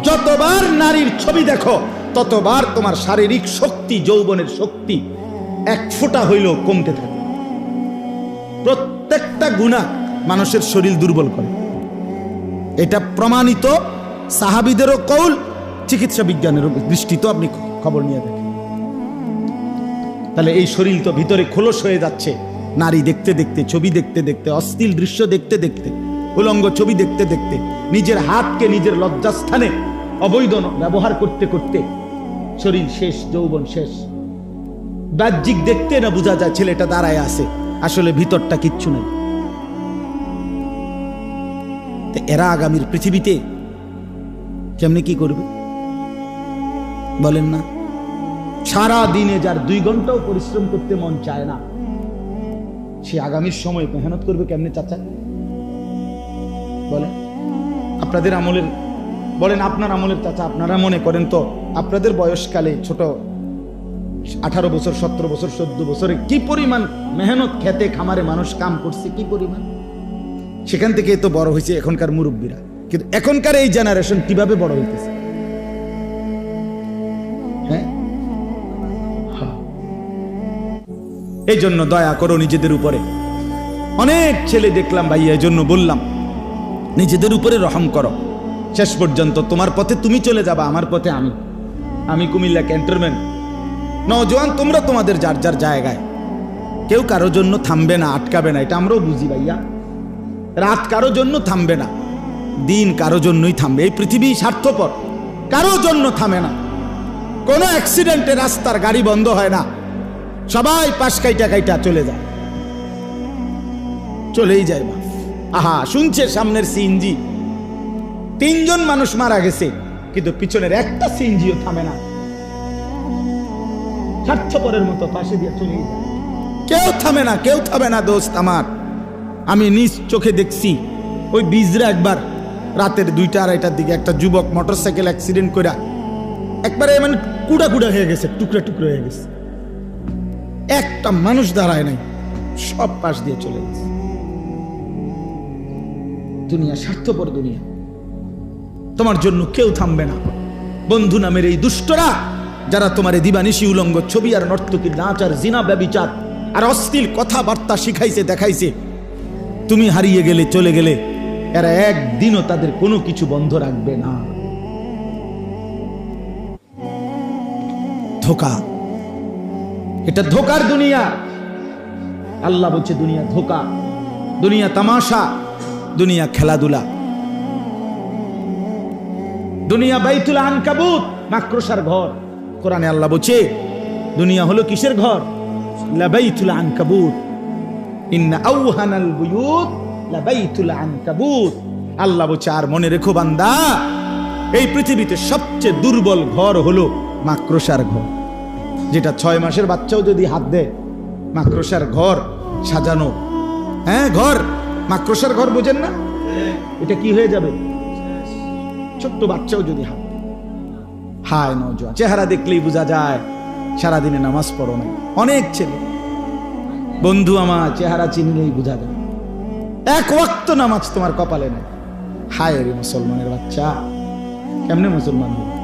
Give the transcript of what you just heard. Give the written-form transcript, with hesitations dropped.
যতবার নারীর ছবি দেখো ততবার তোমার শারীরিক শক্তি, যৌবনের শক্তি এক ফোঁটা হইলেও কমতে থাকে। প্রত্যেকটা গুনাহ মানুষের শরীর দুর্বল করে, এটা প্রমাণিত। সাহাবীদেরও কৌল, চিকিৎসা বিজ্ঞানের দৃষ্টিতে আপনি খবর নিয়ে দেখেন। তাহলে এই শরীর তো ভিতরে খোলস হয়ে যাচ্ছে নারী দেখতে দেখতে, ছবি দেখতে দেখতে, অশ্লীল দৃশ্য দেখতে দেখতে, উলঙ্গ ছবি দেখতে দেখতে, নিজের হাতকে নিজের লজ্জাস্থানে অবৈধ ব্যবহার করতে করতে শরীর শেষ, যৌবন শেষ। বাহ্যিক দেখতে না বোঝা যায় ছেলেটা দাঁড়ায় আছে, আসলে ভিতরটা কিচ্ছু নাই। এরা আগামীর পৃথিবীতে কেমনে কি করবে বলেন না? সারা দিনে যার 2 ঘন্টাও পরিশ্রম করতে মন চায় না, সে আগামীর সময় মেহনত করবে কেমনে চাচা বলেন? আপনাদের আমলের বলেন, আপনার আমলের চাচা, আপনারা মনে করেন তো আপনাদের বয়সকালে ছোট 18 বছর, 17 বছর, 14 বছরে কি পরিমাণ মেহনত খেতে খামারে মানুষ কাম করছে, কি পরিমাণ, সেখান থেকে তো বড় হয়েছে এখনকার মুরব্বীরা। কিন্তু এখনকার এই জেনারেশন কিভাবে বড় হইতেছে? হ্যাঁ, এই জন্য দয়া করো নিজেদের উপরে। অনেক ছেলে দেখলাম ভাইয়া, এই জন্য বললাম নিজেদের উপরে রহম করো। শেষ পর্যন্ত তোমার পথে তুমি চলে যাবা, আমার পথে আমি কুমিল্লা ক্যান্টনমেন্ট। নওজোয়ান তোমরা তোমাদের যার যার জায়গায়, কেউ কারো জন্য থামবে না, আটকাবে না, এটা আমরাও বুঝি ভাইয়া। রাত কারো জন্য থামবে না, দিন কারো জন্যই থামবে। এই পৃথিবী স্বার্থপর, কারো জন্য থামে না। কোনো অ্যাক্সিডেন্টে রাস্তার গাড়ি বন্ধ হয় না, সবাই পাশ কাইটা কাইটা চলে যায়, চলেই যায়। আহা, শুনছে সামনের সিএনজি, 3 জন মানুষ মারা গেছে, কিন্তু পিছনের একটা সিএনজিও থামে না, স্বার্থপরের মতো পাশে দিয়ে চলেই যায়। কেউ থামে না, কেউ থামে না দোস্ত আমার। আমি নিজ চোখে দেখছি, ওই বিজরা একবার রাতের 2টা-2:30টার দিকে একটা যুবক মোটরসাইকেল অ্যাক্সিডেন্ট করে একবারে মানে কুড়া কুড়া হয়ে গেছে, টুকরা টুকরা হয়ে গেছে, একটা মানুষ দাঁড়ায় নাই, সব পাশ দিয়ে চলে গেছে। দুনিয়া স্বার্থপর দুনিয়া, তোমার জন্য কেউ থামবে না। বন্ধু নামের এই দুষ্টরা যারা তোমার দিবানিশি উলঙ্গ ছবি আর নর্তকীর নাচ আর জিনা ব্যভিচার আর অশ্লীল কথাবার্তা শিখাইছে, দেখাইছে, তুমি হারিয়ে গেলে, চলে গেলে, এরা একদিনও তাদের কোনো কিছু বন্ধ রাখবে না। ধোঁকা, এটা ধোঁকার দুনিয়া। আল্লাহ বলছে দুনিয়া ধোঁকা, দুনিয়া তামাশা, দুনিয়া খেলাধুলা, দুনিয়া বাইতুল আনকাবুত, মাকড়সার ঘর। কোরআনে আল্লাহ বলছে দুনিয়া হলো কিসের ঘর? লাবাইতুল আনকাবুত, ইন্না আওহানাল বুয়ুত লাবাইতুল আনকাবুত। আল্লাহ বলছে আর মনে রেখো বান্দা, এই পৃথিবীতে সবচেয়ে দুর্বল ঘর হলো মাকড়সার ঘর। যেটা 6 মাসের বাচ্চাও যদি হাত দেয়, মাকড়সার ঘর সাজানো, হ্যাঁ ঘর, মাকড়সার ঘর বোঝেন না? এটা কি হয়ে যাবে? ছোট্ট বাচ্চাও যদি হাত। হায় নওজোয়ান, চেহারা দেখলেই বোঝা যায় সারাদিনে নামাজ পড়ো নাই। অনেক ছেলে বন্ধু আমার, চেহারা চিনলেই বোঝা যায় 1 ওয়াক্ত নামাজ তোমার কপালে নেই। হায় রে মুসলমানের বাচ্চা, কেমনে মুসলমান হবে?